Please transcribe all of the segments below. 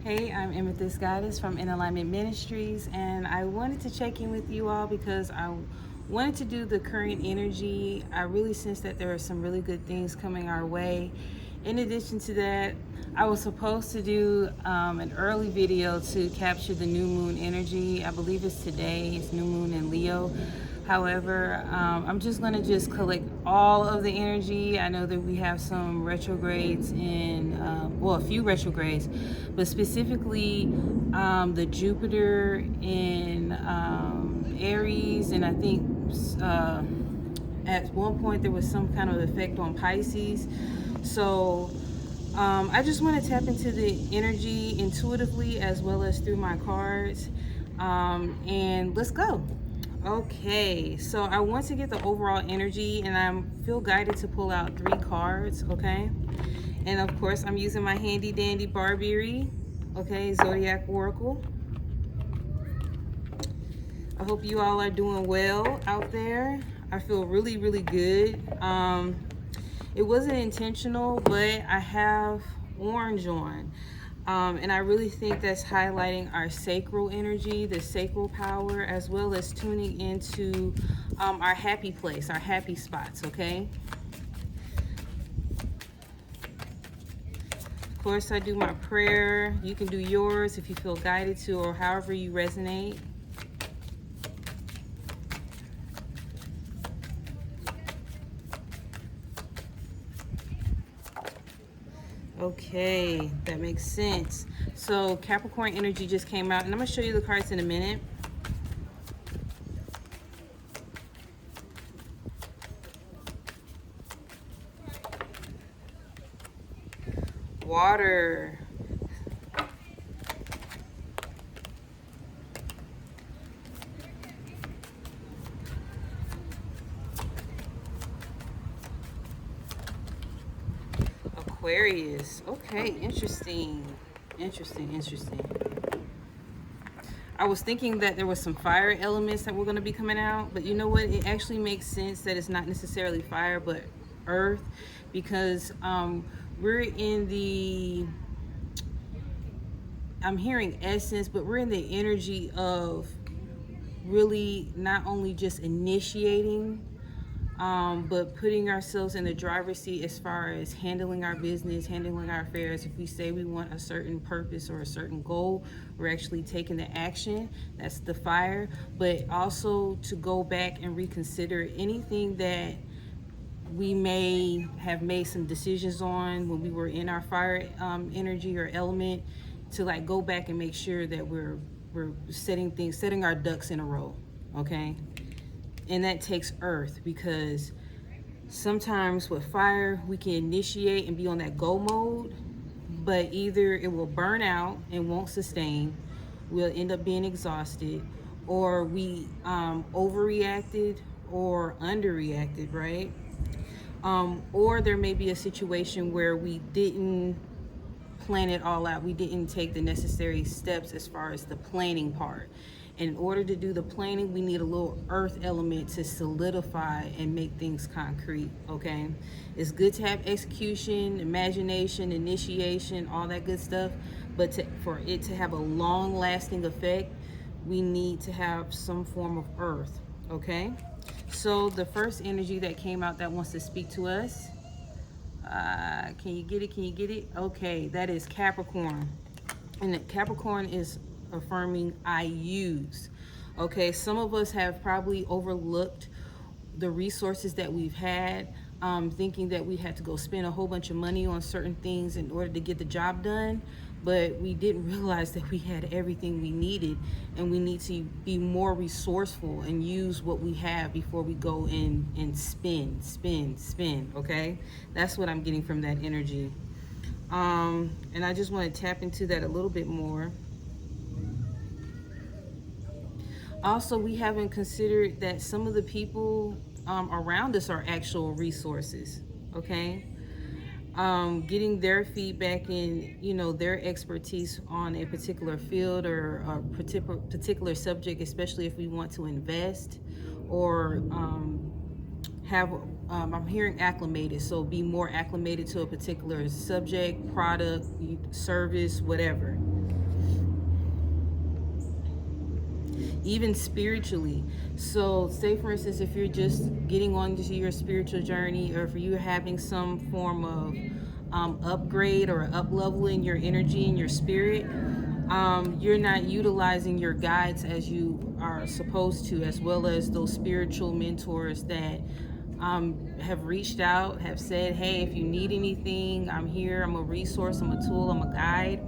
Hey, I'm Amethyst Goddess from In Alignment Ministries, and I wanted to check in with you all because I wanted to do the current energy. I really sense that there are some really good things coming our way. In addition to that, I was supposed to do an early video to capture the new moon energy. I believe it's today. It's new moon in Leo. However, I'm just going to just collect all of the energy. I know that we have some retrogrades in, well, a few retrogrades, but specifically the Jupiter in Aries, and I think at one point there was some kind of effect on Pisces. So I just want to tap into the energy intuitively as well as through my cards, and let's go. Okay, so I want to get the overall energy, and I feel guided to pull out 3 cards, okay? And of course, I'm using my handy dandy Barberry, okay, Zodiac Oracle. I hope you all are doing well out there. I feel really, really good. It wasn't intentional, but I have orange on. And I really think that's highlighting our sacral energy, the sacral power, as well as tuning into our happy place, our happy spots, okay? Of course, I do my prayer. You can do yours if you feel guided to, or however you resonate. Okay, that makes sense. So Capricorn energy just came out, and I'm going to show you the cards in a minute. Water. Aquarius. Okay, interesting. Interesting. I was thinking that there was some fire elements that were going to be coming out, but you know what? It actually makes sense that it's not necessarily fire, but earth, because we're in the, I'm hearing essence, but we're in the energy of really not only just initiating, but putting ourselves in the driver's seat as far as handling our business, handling our affairs. If we say we want a certain purpose or a certain goal, we're actually taking the action. That's the fire. But also to go back and reconsider anything that we may have made some decisions on when we were in our fire energy or element, to like go back and make sure that we're setting our ducks in a row, okay? And that takes earth, because sometimes with fire we can initiate and be on that go mode, but either it will burn out and won't sustain, we'll end up being exhausted, or we overreacted or underreacted, right? Or there may be a situation where we didn't plan it all out. We didn't take the necessary steps as far as the planning part. And in order to do the planning, we need a little earth element to solidify and make things concrete, okay? It's good to have execution, imagination, initiation, all that good stuff, but for it to have a long-lasting effect, we need to have some form of earth, okay? So the first energy that came out that wants to speak to us, can you get it? Okay, that is Capricorn. And Capricorn is affirming I use. Okay, some of us have probably overlooked the resources that we've had, thinking that we had to go spend a whole bunch of money on certain things in order to get the job done, but we didn't realize that we had everything we needed, and we need to be more resourceful and use what we have before we go in and spin, okay? That's what I'm getting from that energy. And I just want to tap into that a little bit more. Also, we haven't considered that some of the people around us are actual resources, okay? Getting their feedback and, you know, their expertise on a particular field or a particular subject, especially if we want to invest or have, I'm hearing acclimated, so be more acclimated to a particular subject, product, service, whatever. even spiritually. So say for instance, if you're just getting on to your spiritual journey, or if you're having some form of upgrade or up leveling your energy and your spirit, you're not utilizing your guides as you are supposed to, as well as those spiritual mentors that have reached out, have said, hey, if you need anything, I'm here, I'm a resource, I'm a tool, I'm a guide.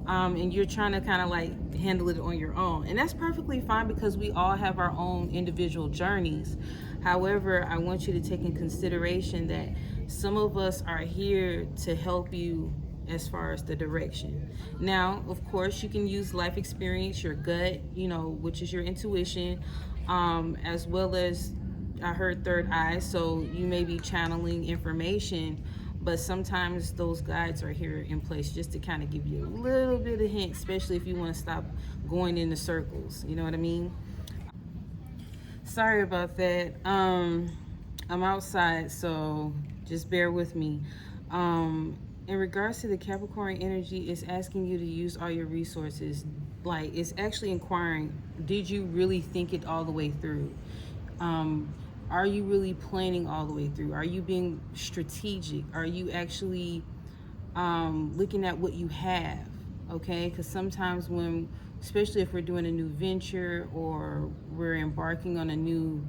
And you're trying to kind of like handle it on your own. And that's perfectly fine, because we all have our own individual journeys. However, I want you to take in consideration that some of us are here to help you as far as the direction. Now, of course, you can use life experience, your gut, which is your intuition, as well as I heard third eye, so you may be channeling information, but sometimes those guides are here in place just to kind of give you a little bit of hint, especially if you want to stop going in the circles. You know what I mean? Sorry about that. I'm outside, so just bear with me. In regards to the Capricorn energy, it's asking you to use all your resources. Like, it's actually inquiring, did you really think it all the way through? Are you really planning all the way through? Are you being strategic? Are you actually looking at what you have? Okay, because sometimes when, especially if we're doing a new venture, or we're embarking on a new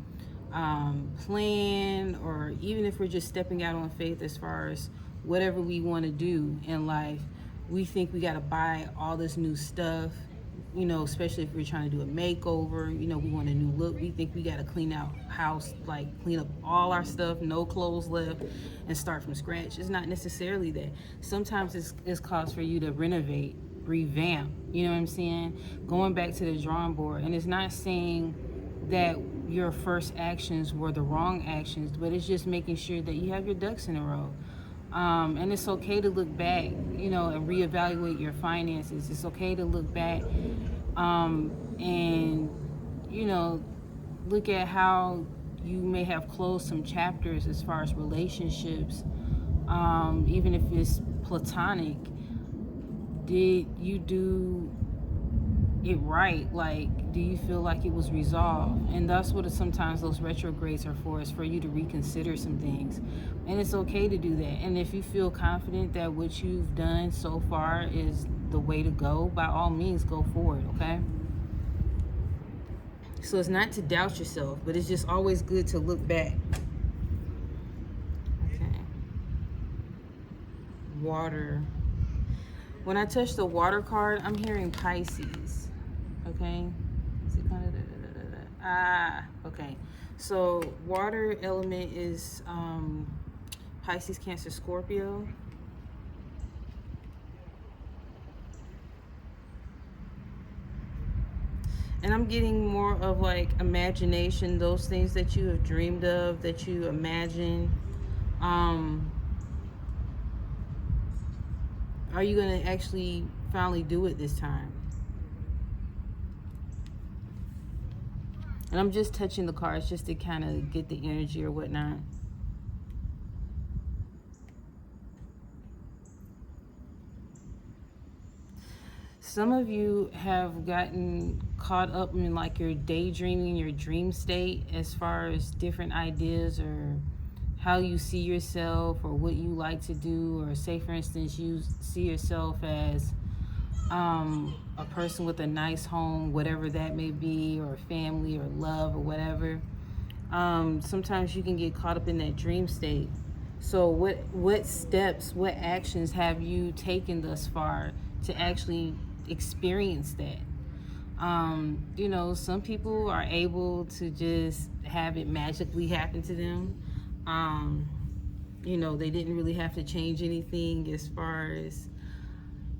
plan, or even if we're just stepping out on faith as far as whatever we want to do in life, we think we got to buy all this new stuff, especially if we're trying to do a makeover, we want a new look. We think we got to clean out house, like clean up all our stuff, no clothes left, and start from scratch. It's not necessarily that. Sometimes it's cause for you to renovate, revamp, you know what I'm saying? Going back to the drawing board. And it's not saying that your first actions were the wrong actions, but it's just making sure that you have your ducks in a row. And it's okay to look back, and reevaluate your finances. It's okay to look back and, look at how you may have closed some chapters as far as relationships, even if it's platonic. Did you do it right? Like, do you feel like it was resolved? And that's what sometimes those retrogrades are for, is for you to reconsider some things. And it's okay to do that. And if you feel confident that what you've done so far is the way to go, by all means, go forward, okay? So it's not to doubt yourself, but it's just always good to look back. Okay. Water. When I touch the water card, I'm hearing Pisces. Okay. Is it kind of okay. So water element is Pisces, Cancer, Scorpio. And I'm getting more of like imagination, those things that you have dreamed of, that you imagine. Are you going to actually finally do it this time? And I'm just touching the cards just to kind of get the energy or whatnot. Some of you have gotten caught up in like your daydreaming, your dream state, as far as different ideas or how you see yourself or what you like to do. Or say, for instance, you see yourself as a person with a nice home, whatever that may be, or family or love or whatever. Sometimes you can get caught up in that dream state. So what steps, what actions have you taken thus far to actually experience that? Some people are able to just have it magically happen to them. They didn't really have to change anything as far as,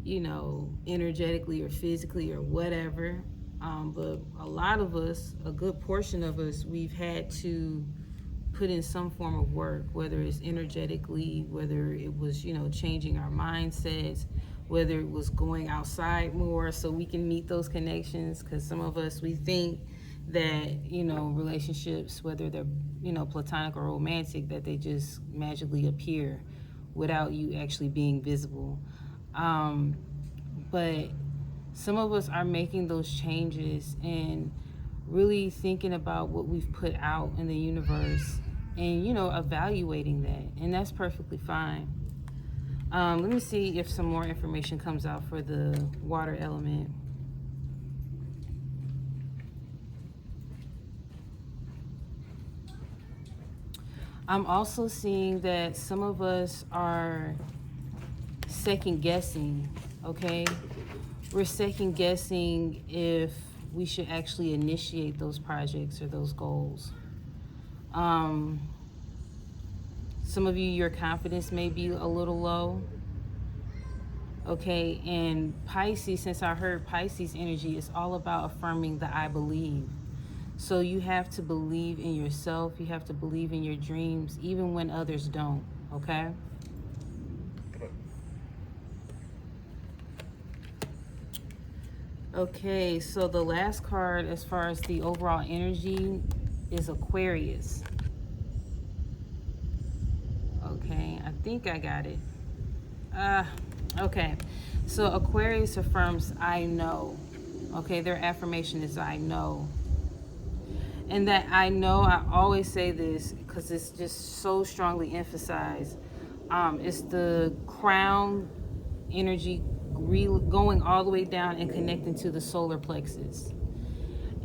energetically or physically or whatever. But a lot of us, a good portion of us, we've had to put in some form of work, whether it's energetically, whether it was, changing our mindsets, whether it was going outside more so we can meet those connections. Because some of us, we think that, relationships, whether they're, platonic or romantic, that they just magically appear without you actually being visible. But some of us are making those changes, and really thinking about what we've put out in the universe and, you know, evaluating that. And that's perfectly fine. Let me see if some more information comes out for the water element. I'm also seeing that some of us are second guessing, okay? We're second guessing if we should actually initiate those projects or those goals. Some of you, your confidence may be a little low. Okay, and Pisces, since I heard Pisces energy, is all about affirming the I believe. So you have to believe in yourself. You have to believe in your dreams, even when others don't, okay? Okay, so the last card as far as the overall energy is Aquarius. Okay, I think I got it. Okay, so Aquarius affirms I know. Okay, their affirmation is I know. And that I know, I always say this because it's just so strongly emphasized. It's the crown energy going all the way down and connecting to the solar plexus.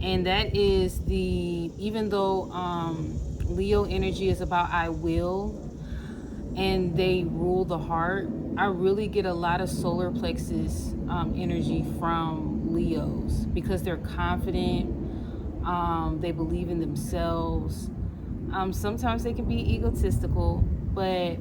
And that is even though Leo energy is about I will, and they rule the heart, I really get a lot of solar plexus energy from Leos because they're confident, they believe in themselves. Sometimes they can be egotistical, but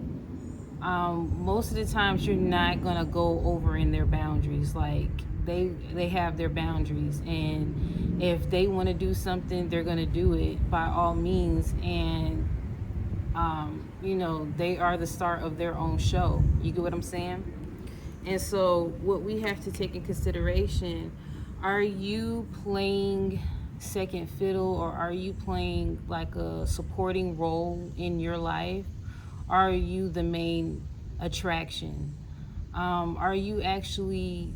most of the times you're not gonna go over in their boundaries. Like they have their boundaries, and if they want to do something, they're gonna do it by all means. And you know, they are the star of their own show. You get what I'm saying? And so what we have to take in consideration, are you playing second fiddle, or are you playing like a supporting role in your life? Are you the main attraction? Are you actually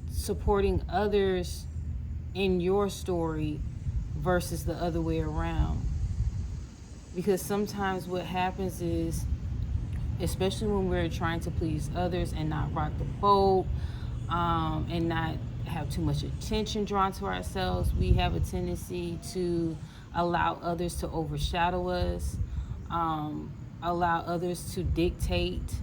supporting others in your story versus the other way around? Because sometimes what happens is, especially when we're trying to please others and not rock the boat, and not have too much attention drawn to ourselves, we have a tendency to allow others to overshadow us, allow others to dictate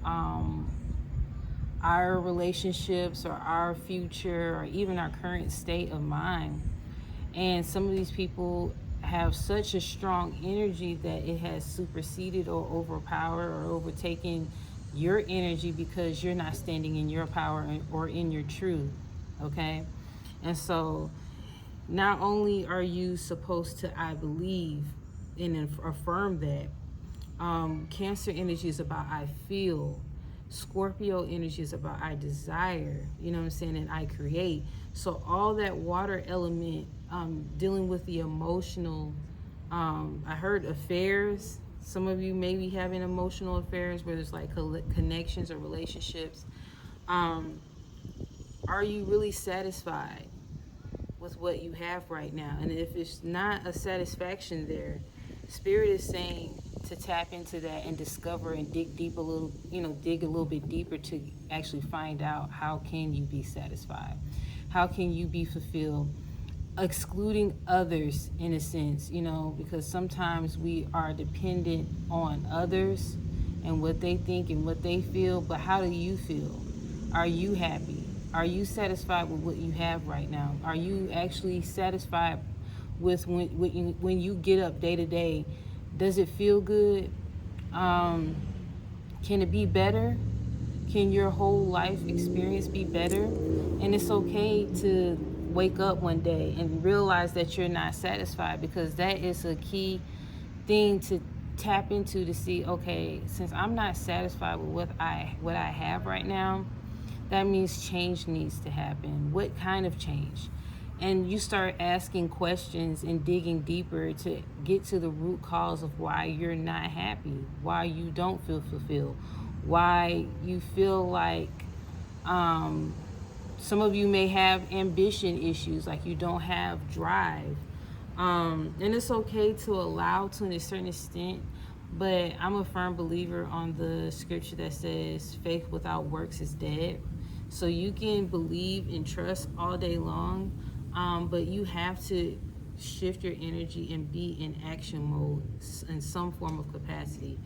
our relationships or our future or even our current state of mind. And some of these people have such a strong energy that it has superseded or overpowered or overtaken your energy because you're not standing in your power or in your truth, okay? And so not only are you supposed to I believe and affirm that, Cancer energy is about I feel. Scorpio energy is about I desire, you know what I'm saying, and I create. So all that water element, dealing with the emotional, I heard affairs. Some of you may be having emotional affairs where there's like connections or relationships. Are you really satisfied with what you have right now? And if it's not a satisfaction there, Spirit is saying to tap into that and discover and dig deep a little, dig a little bit deeper to actually find out how can you be satisfied? How can you be fulfilled? Excluding others in a sense, because sometimes we are dependent on others and what they think and what they feel, but how do you feel? Are you happy? Are you satisfied with what you have right now? Are you actually satisfied with when you get up day to day? Does it feel good? Can it be better? Can your whole life experience be better? And it's okay to wake up one day and realize that you're not satisfied, because that is a key thing to tap into to see, okay, since I'm not satisfied with what I have right now, that means change needs to happen. What kind of change? And you start asking questions and digging deeper to get to the root cause of why you're not happy, why you don't feel fulfilled, why you feel like Some of you may have ambition issues, like you don't have drive. And it's okay to allow to a certain extent, but I'm a firm believer on the scripture that says faith without works is dead. So you can believe and trust all day long, but you have to shift your energy and be in action mode in some form of capacity,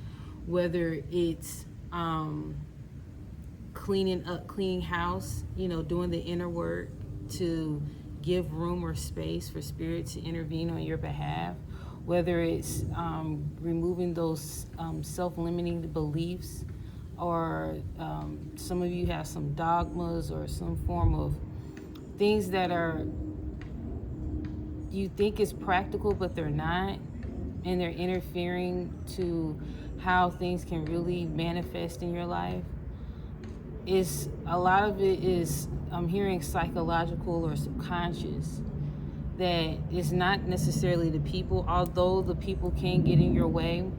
whether it's cleaning house, doing the inner work to give room or space for spirit to intervene on your behalf, whether it's removing those self-limiting beliefs, or some of you have some dogmas or some form of things that are, you think is practical but they're not, and they're interfering to how things can really manifest in your life. Is a lot of it is, I'm hearing, psychological or subconscious, that it's not necessarily the people, although the people can get in your way.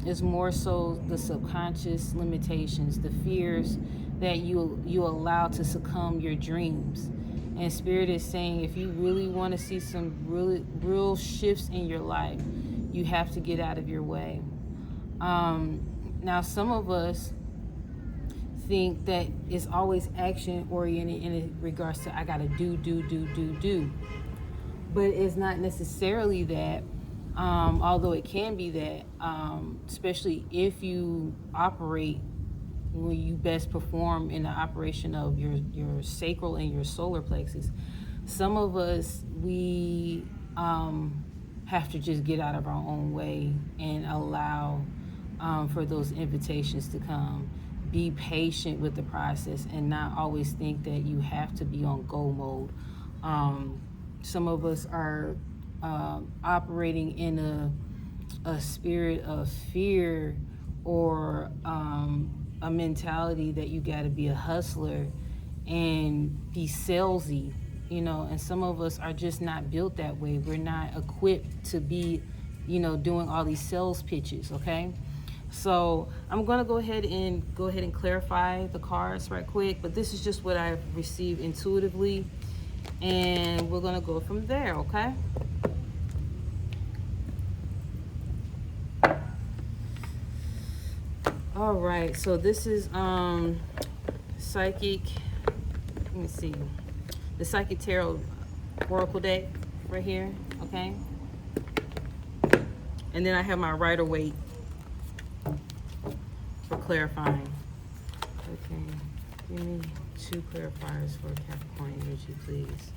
It's more so the subconscious limitations, the fears that you allow to succumb your dreams. And Spirit is saying, if you really want to see some real shifts in your life, you have to get out of your way. Now, some of us think that it's always action oriented in regards to I gotta do, but it's not necessarily that. Although it can be that, especially if you operate when you best perform in the operation of your sacral and your solar plexus. Some of us, we have to just get out of our own way and allow for those invitations to come. Be patient with the process and not always think that you have to be on go mode. Some of us are operating in a spirit of fear, or a mentality that you got to be a hustler and be salesy, and some of us are just not built that way. We're not equipped to be, doing all these sales pitches, okay? So I'm going to go ahead and clarify the cards right quick, but this is just what I've received intuitively, and we're going to go from there, okay? All right, so this is Psychic, let me see, the Psychic Tarot Oracle deck right here, okay? And then I have my Rider-Waite for clarifying. Okay, give me 2 clarifiers for Capricorn energy, please.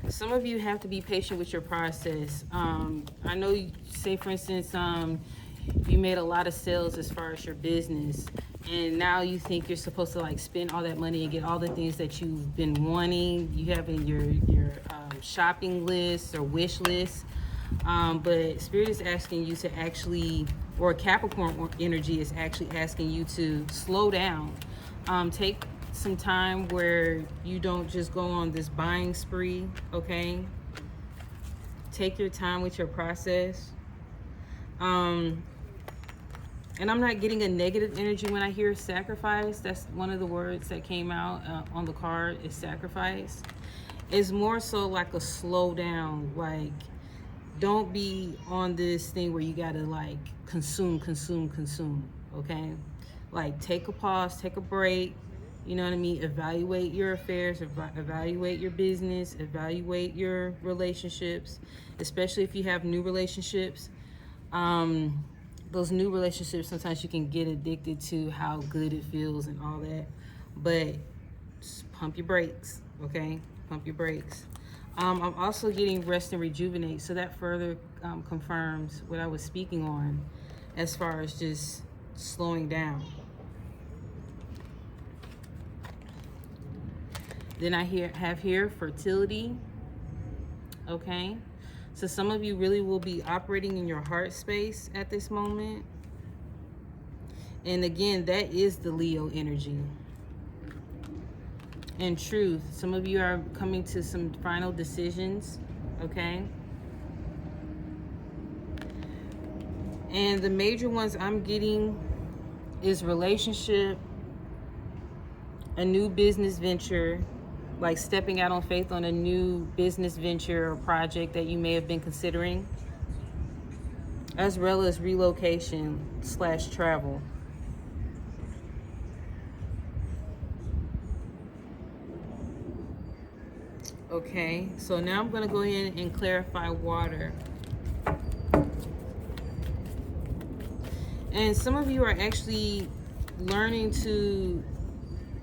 Some of you have to be patient with your process. I know, say for instance, you made a lot of sales as far as your business, and now you think you're supposed to like spend all that money and get all the things that you've been wanting, you have in your shopping list or wish list. But Spirit is asking you to actually, or Capricorn energy is actually asking you to slow down. Take some time where you don't just go on this buying spree, okay? Take your time with your process. And I'm not getting a negative energy when I hear sacrifice. That's one of the words that came out on the card, is sacrifice. It's more so like a slow down, like don't be on this thing where you gotta like consume, okay? Like take a pause, take a break, you know what I mean? Evaluate your affairs, evaluate your business, evaluate your relationships, especially if you have new relationships. Those new relationships, sometimes you can get addicted to how good it feels and all that, but just pump your brakes, okay? Pump your brakes. I'm also getting rest and rejuvenate, so that further confirms what I was speaking on as far as just slowing down. Then I have here fertility, okay? So some of you really will be operating in your heart space at this moment. And again, that is the Leo energy. And truth, some of you are coming to some final decisions, okay? And the major ones I'm getting is relationship, a new business venture, like stepping out on faith on a new business venture or project that you may have been considering, as well as relocation/travel. Okay, so now I'm going to go in and clarify water. And some of you are actually learning to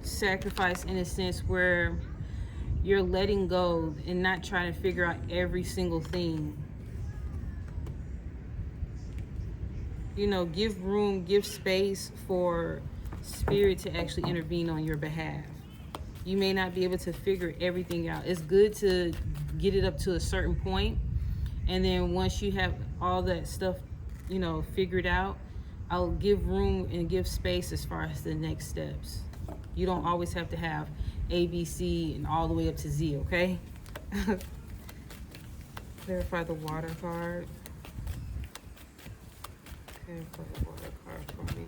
sacrifice in a sense where you're letting go and not trying to figure out every single thing. You know, give room, give space for spirit to actually intervene on your behalf. You may not be able to figure everything out. It's good to get it up to a certain point, and then once you have all that stuff, you know, figured out, I'll give room and give space as far as the next steps. You don't always have to have A, B, C, and all the way up to Z, okay? Clarify the water card. Clarify the water card for me.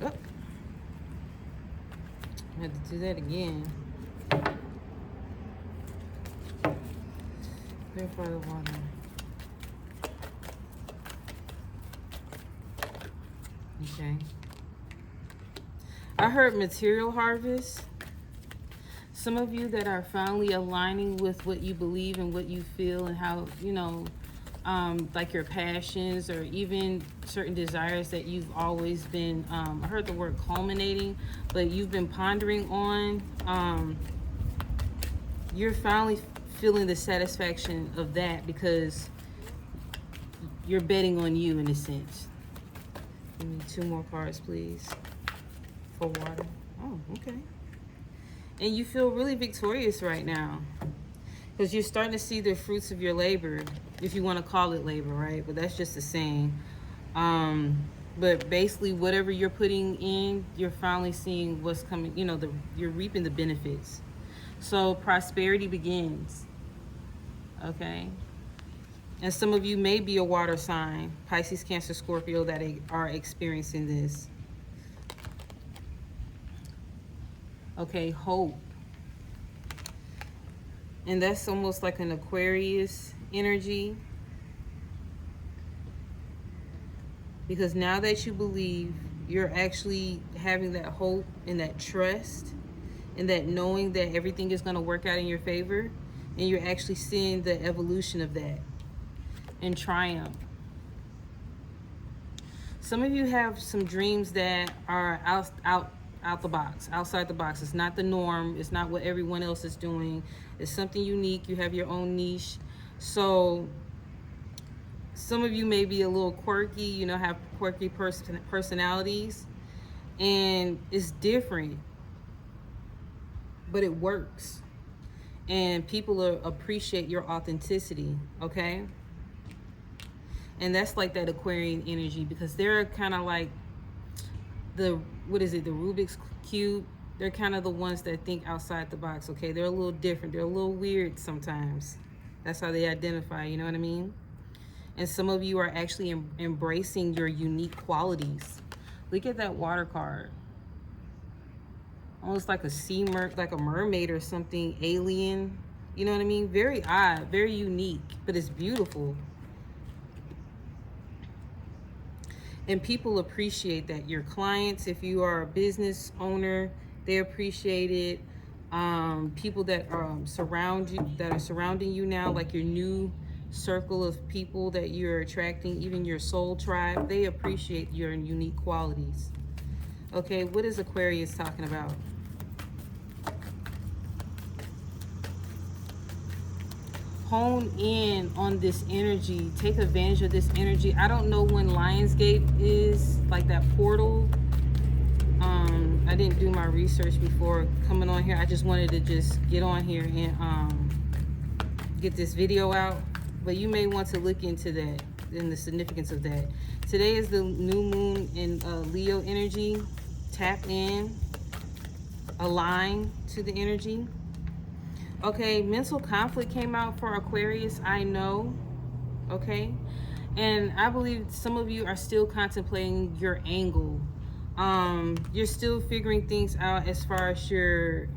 Oh. I had to do that again. Clarify the water. Okay. I heard material harvest. Some of you that are finally aligning with what you believe and what you feel and how, you know, like your passions or even certain desires that you've always been, I heard the word culminating, but you've been pondering on, you're finally feeling the satisfaction of that because you're betting on you in a sense. Give me 2 more cards, please, for water. Oh, okay. And you feel really victorious right now because you're starting to see the fruits of your labor, if you want to call it labor, right? But that's just a saying. But basically, whatever you're putting in, you're finally seeing what's coming. You know, you're reaping the benefits. So prosperity begins. Okay. And some of you may be a water sign, Pisces, Cancer, Scorpio, that are experiencing this. Okay, hope. And that's almost like an Aquarius energy. Because now that you believe, you're actually having that hope and that trust and that knowing that everything is going to work out in your favor. And you're actually seeing the evolution of that and triumph. Some of you have some dreams that are out the box, outside the box. It's not the norm. It's not what everyone else is doing. It's something unique. You have your own niche. So some of you may be a little quirky, you know, have quirky personalities, and it's different, but it works. And people appreciate your authenticity, okay? And that's like that Aquarian energy, because they're kind of like the Rubik's Cube. They're kind of the ones that think outside the box, okay? They're a little different. They're a little weird sometimes. That's how they identify, you know what I mean? And some of you are actually embracing your unique qualities. Look at that water card. Almost like like a mermaid or something, alien. You know what I mean? Very odd, very unique, but it's beautiful. And people appreciate that. Your clients, if you are a business owner, they appreciate it. People that are surrounding you now, like your new circle of people that you're attracting, even your soul tribe, they appreciate your unique qualities. Okay, what is Aquarius talking about? Hone in on this energy. Take advantage of this energy. I don't know when Lionsgate is, like that portal. I didn't do my research before coming on here. I just wanted to just get on here and get this video out. But you may want to look into that and the significance of that. Today is the new moon in Leo energy. Tap in, align to the energy. Okay, mental conflict came out for Aquarius, I know. Okay, and I believe some of you are still contemplating your angle. You're still figuring things out as far as the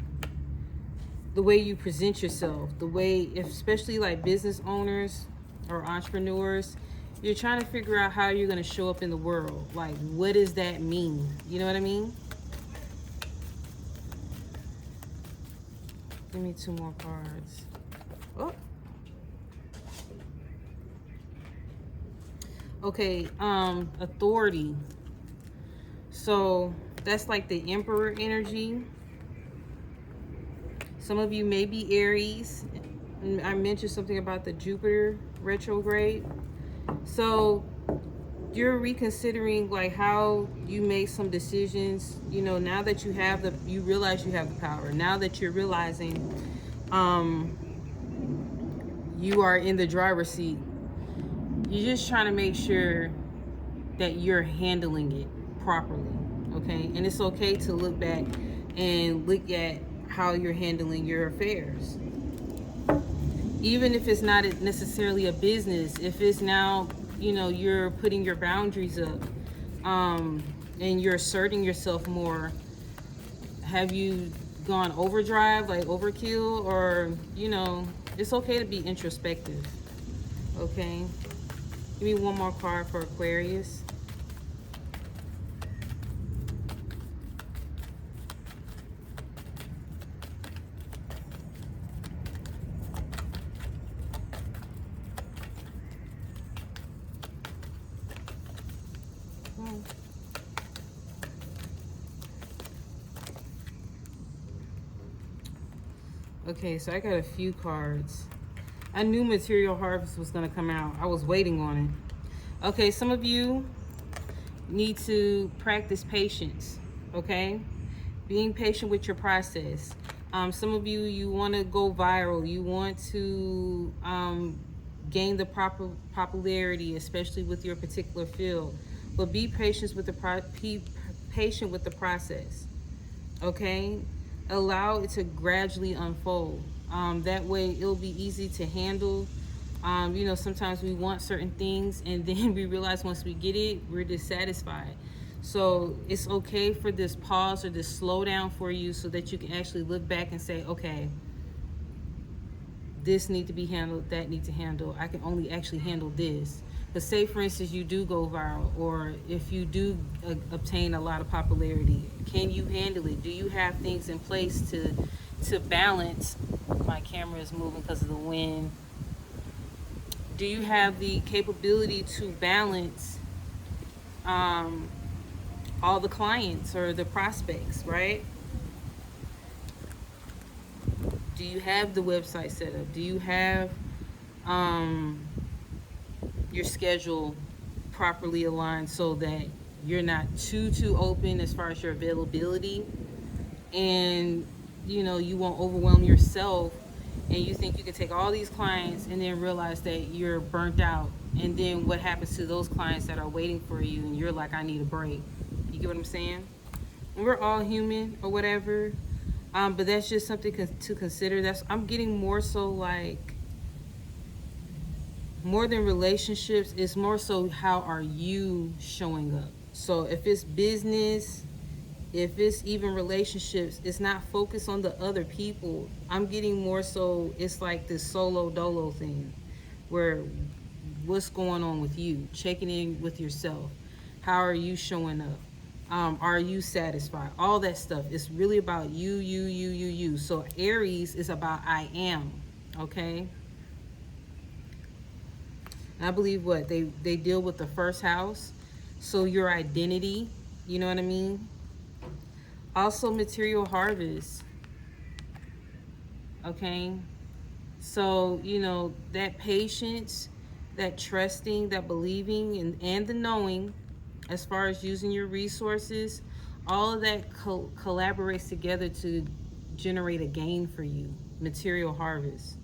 way you present yourself, the way, especially like business owners or entrepreneurs, you're trying to figure out how you're going to show up in the world. Like, what does that mean? You know what I mean? Give me 2 more cards. Oh. Okay, authority. So that's like the Emperor energy. Some of you may be Aries. I mentioned something about the Jupiter retrograde. So you're reconsidering like how you make some decisions, you know, now that you realize you have the power. Now that you're realizing you are in the driver's seat. You're just trying to make sure that you're handling it properly, okay? And it's okay to look back and look at how you're handling your affairs. Even if it's not necessarily a business, if it's now, you know, you're putting your boundaries up and you're asserting yourself more, have you gone overdrive, like overkill? Or, you know, it's okay to be introspective, okay? Give me 1 more card for Aquarius. Okay, so I got a few cards. I knew Material Harvest was going to come out. I was waiting on it. Okay, some of you need to practice patience, okay? Being patient with your process. Some of you want to go viral. You want to gain the proper popularity, especially with your particular field. But be patient with the process, okay? Allow it to gradually unfold. That way it'll be easy to handle. You know, sometimes we want certain things and then we realize once we get it, we're dissatisfied. So it's okay for this pause or this slowdown for you so that you can actually look back and say, okay, this need to be handled, that need to handle. I can only actually handle this. But say, for instance, you do go viral, or if you do obtain a lot of popularity, can you handle it? Do you have things in place to balance? My camera is moving because of the wind. Do you have the capability to balance all the clients or the prospects, right? Do you have the website set up? Do you have your schedule properly aligned so that you're not too open as far as your availability, and you know you won't overwhelm yourself and you think you can take all these clients and then realize that you're burnt out, and then what happens to those clients that are waiting for you and you're like, I need a break. You get what I'm saying? And we're all human or whatever, but that's just something to consider. I'm getting more so like, more than relationships, it's more so how are you showing up. So if it's business, if it's even relationships, it's not focused on the other people. I'm getting more so, it's like this solo dolo thing where what's going on with you, checking in with yourself. How are you showing up? Are you satisfied? All that stuff. It's really about you. So Aries is about I am, okay? I believe what they deal with the first house, so your identity, you know what I mean? Also Material Harvest, okay? So, you know, that patience, that trusting, that believing, and the knowing as far as using your resources, all of that collaborates together to generate a gain for you. Material Harvest.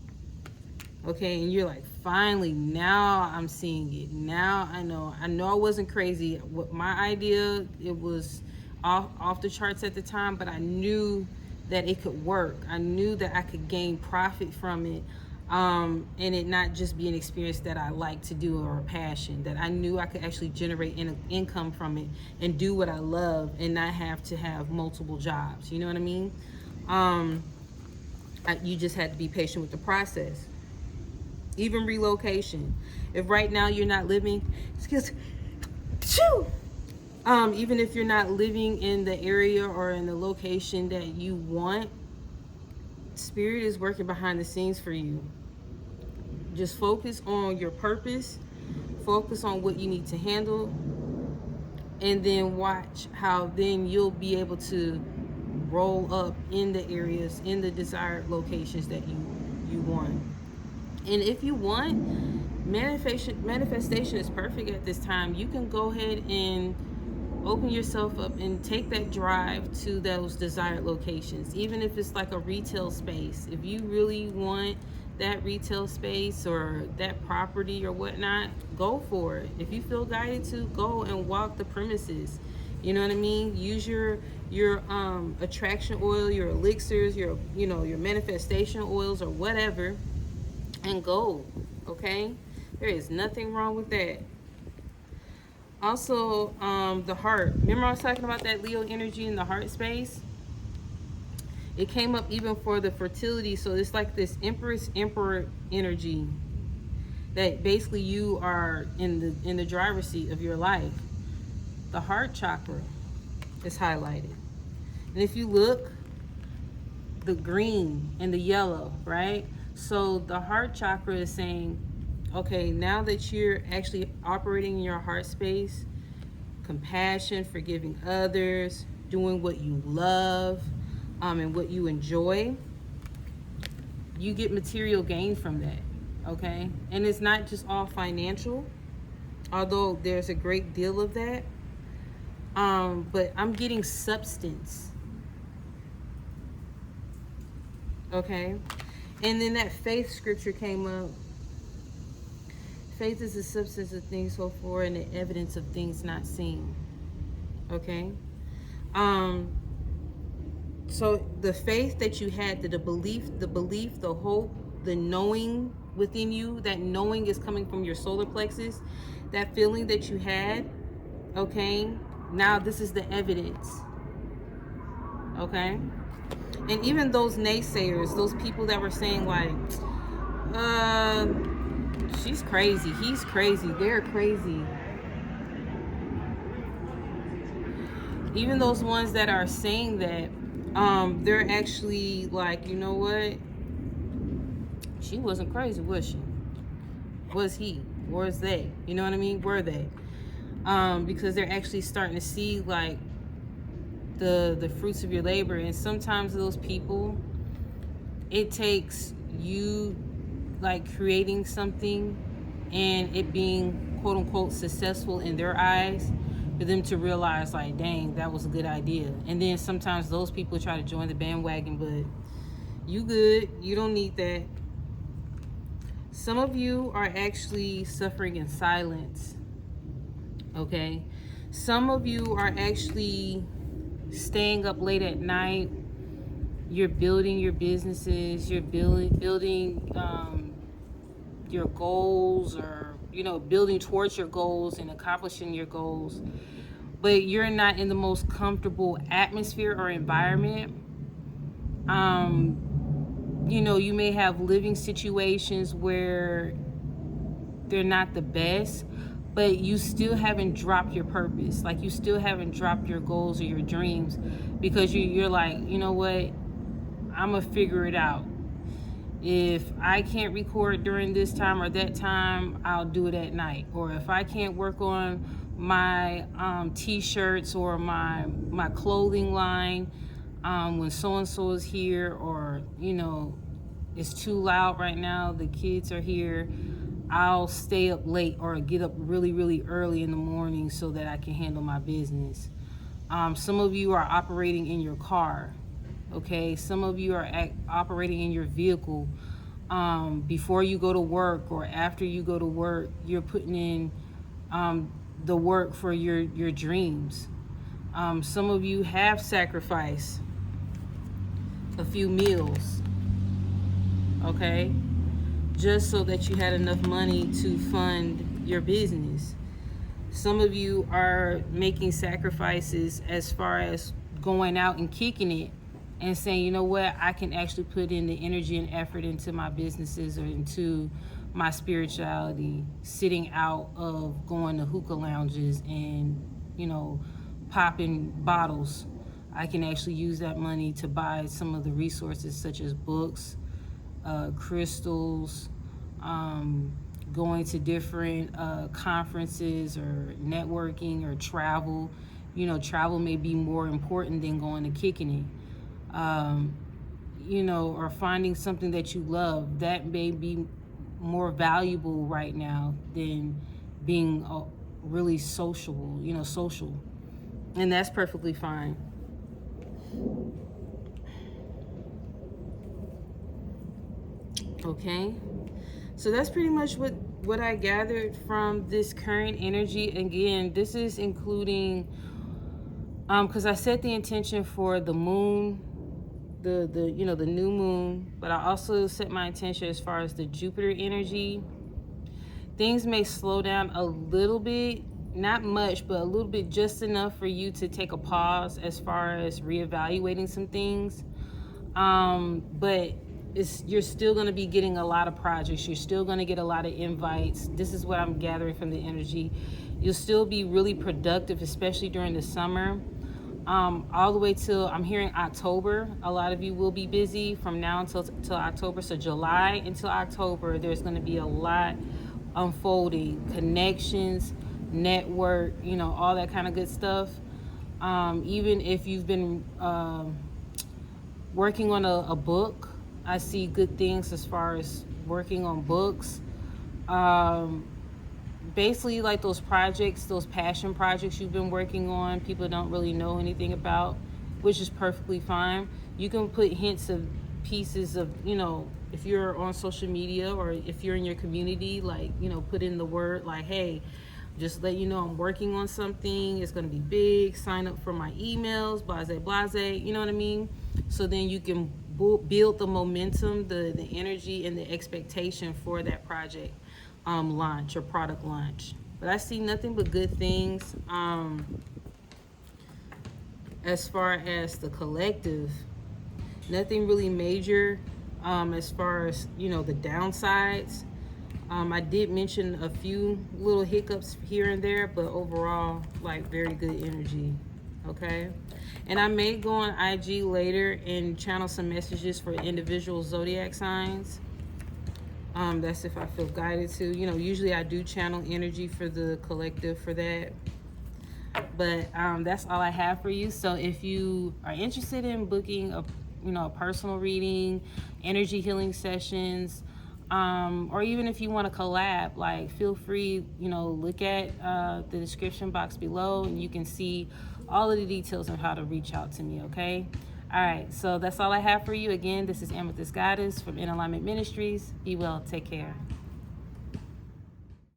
Okay, and you're like, finally, now I'm seeing it. Now I know I wasn't crazy. What my idea, it was off the charts at the time, but I knew that it could work. I knew that I could gain profit from it, and it not just be an experience that I like to do or a passion, that I knew I could actually generate income from it and do what I love and not have to have multiple jobs. You know what I mean? You just had to be patient with the process. Even relocation. If right now you're not living, even if you're not living in the area or in the location that you want, Spirit is working behind the scenes for you. Just focus on your purpose, focus on what you need to handle, and then watch how then you'll be able to roll up in the areas, in the desired locations that you want. And if you want, manifestation is perfect at this time. You can go ahead and open yourself up and take that drive to those desired locations, even if it's like a retail space. If you really want that retail space or that property or whatnot, go for it. If you feel guided to, go and walk the premises. You know what I mean? Use your attraction oil, your elixirs, your manifestation oils or whatever, and go. Okay? There is nothing wrong with that. Also, the heart. Remember I was talking about that Leo energy in the heart space? It came up even for the fertility. So it's like this emperor energy that basically you are in the driver's seat of your life. The heart chakra is highlighted. And if you look, the green and the yellow, right? So the heart chakra is saying, okay, now that you're actually operating in your heart space, compassion, forgiving others, doing what you love, and what you enjoy, you get material gain from that, okay? And it's not just all financial, although there's a great deal of that, but I'm getting substance, okay? And then that faith scripture came up. Faith is the substance of things hoped for and the evidence of things not seen. Okay? So the faith that you had, the belief, the hope, the knowing within you, that knowing is coming from your solar plexus, that feeling that you had, okay? Now this is the evidence. Okay? And even those naysayers, those people that were saying like, she's crazy, he's crazy, they're crazy. Even those ones that are saying that, they're actually like, you know what? She wasn't crazy, was she? Was he? Was they? You know what I mean? Were they? Because they're actually starting to see like the fruits of your labor. And sometimes those people, it takes you like creating something and it being quote unquote successful in their eyes for them to realize like, dang, that was a good idea. And then sometimes those people try to join the bandwagon, but you good, you don't need that. Some of you are actually suffering in silence, okay? Some of you are actually staying up late at night. You're building your businesses, you're building your goals, or building towards your goals and accomplishing your goals, but you're not in the most comfortable atmosphere or environment. You may have living situations where they're not the best, but you still haven't dropped your purpose. Like you still haven't dropped your goals or your dreams, because you're like, you know what, I'm gonna figure it out. If I can't record during this time or that time, I'll do it at night. Or if I can't work on my t-shirts or my clothing line when so-and-so is here, or it's too loud right now, the kids are here, I'll stay up late or get up really, really early in the morning so that I can handle my business. Some of you are operating in your car. Okay, some of you are operating in your vehicle. Before you go to work or after you go to work, you're putting in the work for your dreams. Some of you have sacrificed few meals, okay? Just so that you had enough money to fund your business. Some of you are making sacrifices as far as going out and kicking it and saying, you know what, I can actually put in the energy and effort into my businesses or into my spirituality, sitting out of going to hookah lounges and, you know, popping bottles. I can actually use that money to buy some of the resources such as books, crystals, going to different conferences or networking or travel. You know, travel may be more important than going to kicking it. You know, or finding something that you love that may be more valuable right now than being really social, you know, social. And that's perfectly fine. Okay, so that's pretty much what I gathered from this current energy. Again, this is including because I set the intention for the moon, the you know, the new moon, but I also set my intention as far as the Jupiter energy. Things may slow down a little bit, not much, but a little bit, just enough for you to take a pause as far as reevaluating some things. But you're still going to be getting a lot of projects. You're still going to get a lot of invites. This is what I'm gathering from the energy. You'll still be really productive, especially during the summer. All the way till, I'm hearing October. A lot of you will be busy from now until October. So July until October, there's going to be a lot unfolding, connections, network, you know, all that kind of good stuff. Even if you've been working on a book, I see good things as far as working on books. Basically, like those projects, those passion projects you've been working on, people don't really know anything about, which is perfectly fine. You can put hints of pieces of, you know, if you're on social media or if you're in your community, like, you know, put in the word like, hey, just let you know I'm working on something. It's going to be big. Sign up for my emails, blase. You know what I mean? So then you can build the momentum, the energy, and the expectation for that project launch or product launch. But I see nothing but good things. As far as the collective, nothing really major. As far as, you know, the downsides, I did mention a few little hiccups here and there, but overall, like, very good energy. Okay, and I may go on IG later and channel some messages for individual zodiac signs. That's if I feel guided to. You know, usually I do channel energy for the collective for that. But that's all I have for you. So if you are interested in booking a personal reading, energy healing sessions, or even if you want to collab, like, feel free, you know, look at the description box below and you can see all of the details on how to reach out to me. Okay. All right, so that's all I have for you. Again, this is Amethyst Goddess from In Alignment Ministries. Be well, take care.